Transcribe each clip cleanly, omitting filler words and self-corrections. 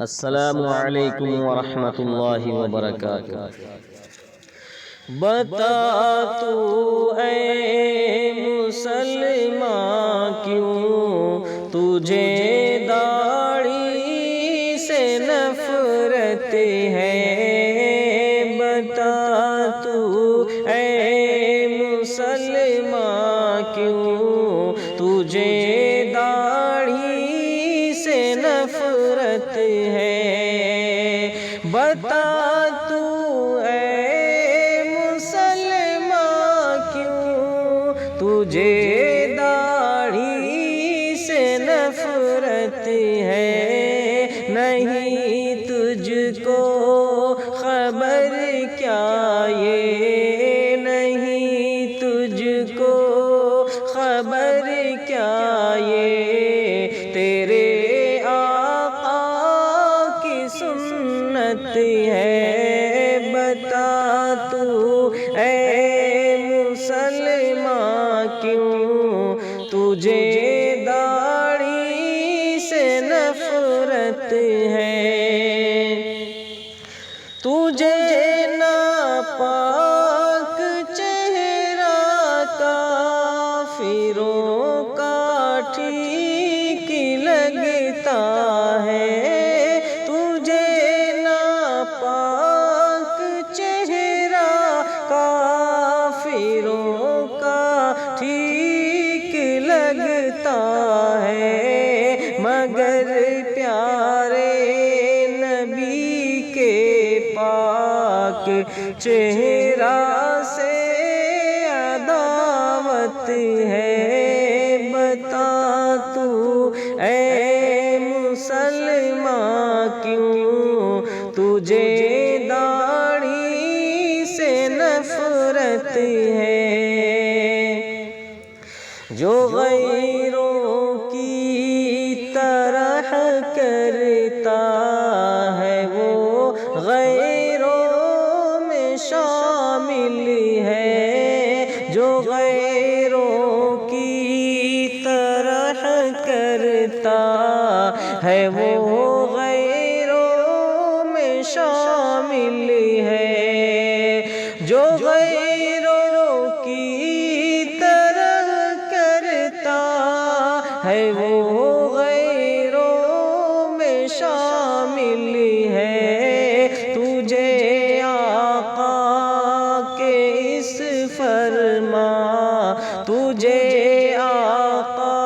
السلام علیکم ورحمۃ اللہ وبرکاتہ۔ بتا تو اے مسلمان کیوں تجھے داڑھی سے نفرت ہے؟ بتا تو اے مسلمان کیوں تجھے داڑھی سے نفرت ہے؟ بتا تو اے مسلمان کیوں تجھے داڑھی سے نفرت ہے؟ نہیں تجھ کو خبر کیا یہ، نہیں تجھ کو خبر کیا یہ، تیرے آقا کی سنت ہے؟ بتا تو اے مسلمان کیوں تجھے داڑھی سے نفرت ہے؟ تجھے ناپاک چہرہ کافروں کا ٹھیک لگتا ہے، تجھے ناپاک چہرہ کافروں کا ٹھیک لگتا ہے، مگر پیارے نبی کے پاک چہرہ سے عداوت ہے۔ بتا تو اے مسلمان کیوں تجھے داڑھی سے نفرت ہے؟ جو غیروں کی طرح کرتا ہے وہ غیروں میں شامل ہے، جو غیروں کی طرح کرتا ہے وہ غیروں میں شامل ہے، جو غیروں کی طرح کرتا ہے وہ غیروں میں شامل ہے۔ تجھے آقا کے اس فرمان، تجھے آقا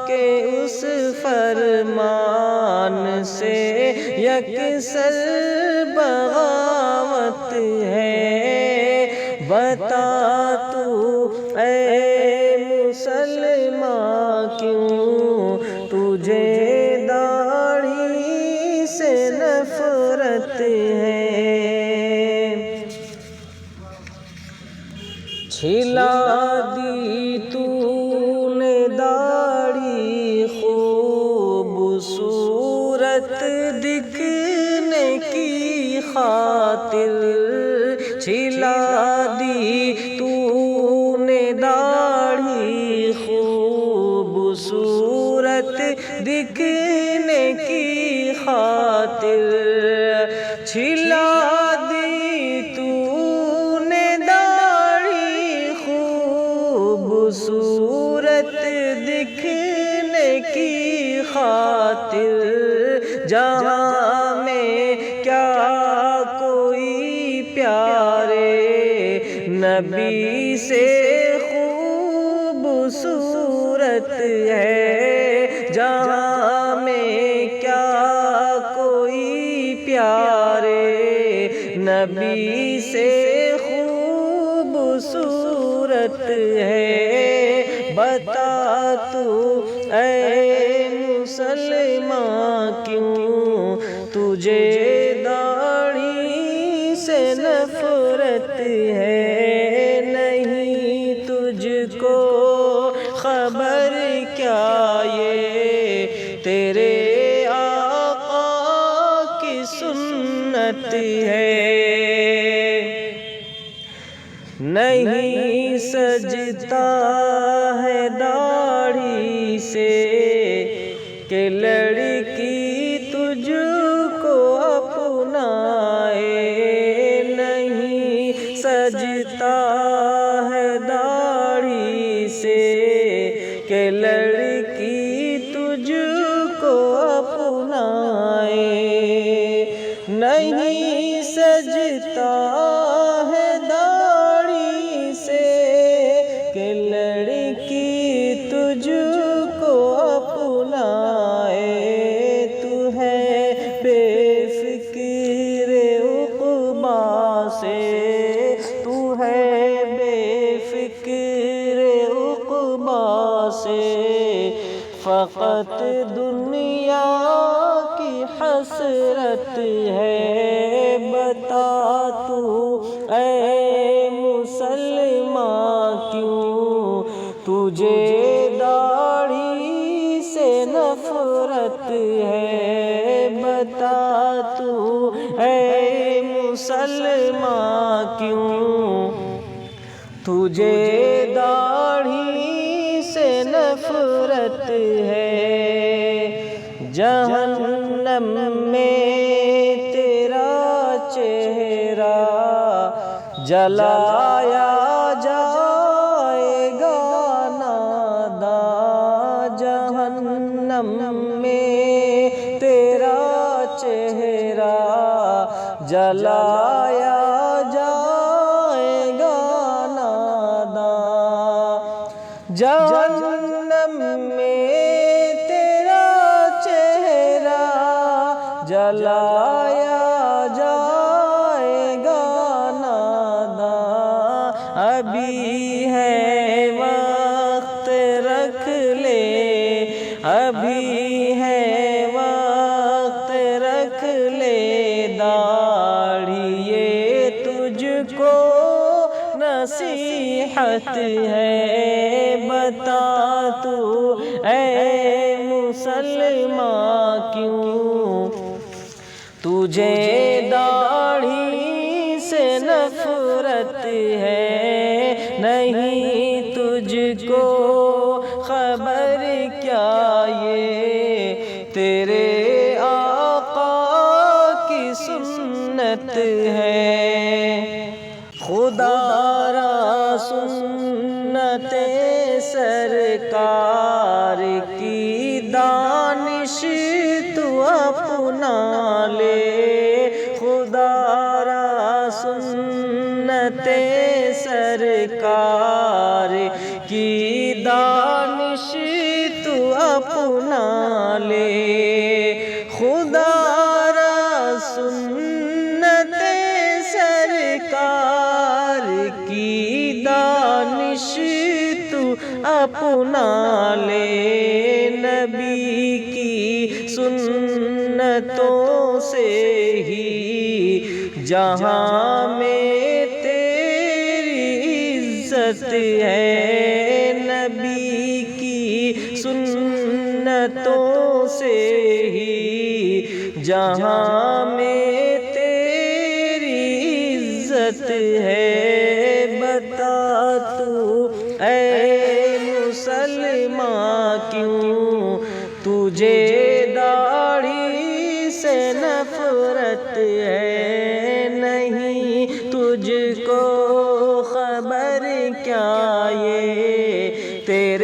کے اس فرمان سے یکسر بغاوت ہے۔ بتا تو اے مسلمان کیوں تجھے داڑھی سے نفرت ہے؟ چھلا دی تو نے داڑھی خوبصورت دکھنے کی خاطر، چھلا دی تو نے داڑھی خوبصورت دکھنے کی خاطر، چھلا دی تو نے داڑھی خوبصورت دکھنے کی خاطر، جہاں میں کیا کوئی پیارے نبی سے خوبصورت ہے، جہاں میں کیا کوئی پیارے نبی سے خوبصورت ہے؟ بتا تو اے مسلمان کیوں تجھے داڑھی سے نفرت ہے؟ نہیں تجھ کو خبر کیا یہ، تیرے آقا کی سنت ہے؟ نہیں سجتا ہے داڑھی سے کہ لڑکی تجھ فقط دنیا کی حسرت ہے، بتا تو اے مسلمان کیوں تجھے داڑھی سے نفرت ہے، بتا تو اے مسلمان کیوں تجھے داڑھی سے نفرت ہے۔ جہنم میں تیرا چہرہ جلایا جائے گا نادا، جہنم میں تیرا چہرہ جلایا جائے گا نادا، جہنم میں تیرا چہرہ جلایا جائے گا نادا، ابھی ہے وقت رکھ لے، ابھی ہے وقت رکھ لے داڑھی، یہ تجھ کو نصیحت ہے، بتا تو اے مسلمان کیوں تجھے داڑھی سے نفرت ہے، نہیں تجھ کو خبر کیا یہ تیرے آقا کی سنت ہے، خدا را سنت سرکار کی دانش تو اپنا لے، خدا را سنت سرکار کی دانش تو اپنا لے، خدا را سنت سرکار کی دانش تو اپنا لے، نبی کی سنتوں سے ہی جہاں میں تیری عزت ہے، نبی کی سنتوں سے ہی جہاں میں تیری عزت ہے، بتا تو اے مسلمان کیوں تجھے داڑھی سے نفرت ہے، نہیں تجھ کو خبر کیا یہ تیرے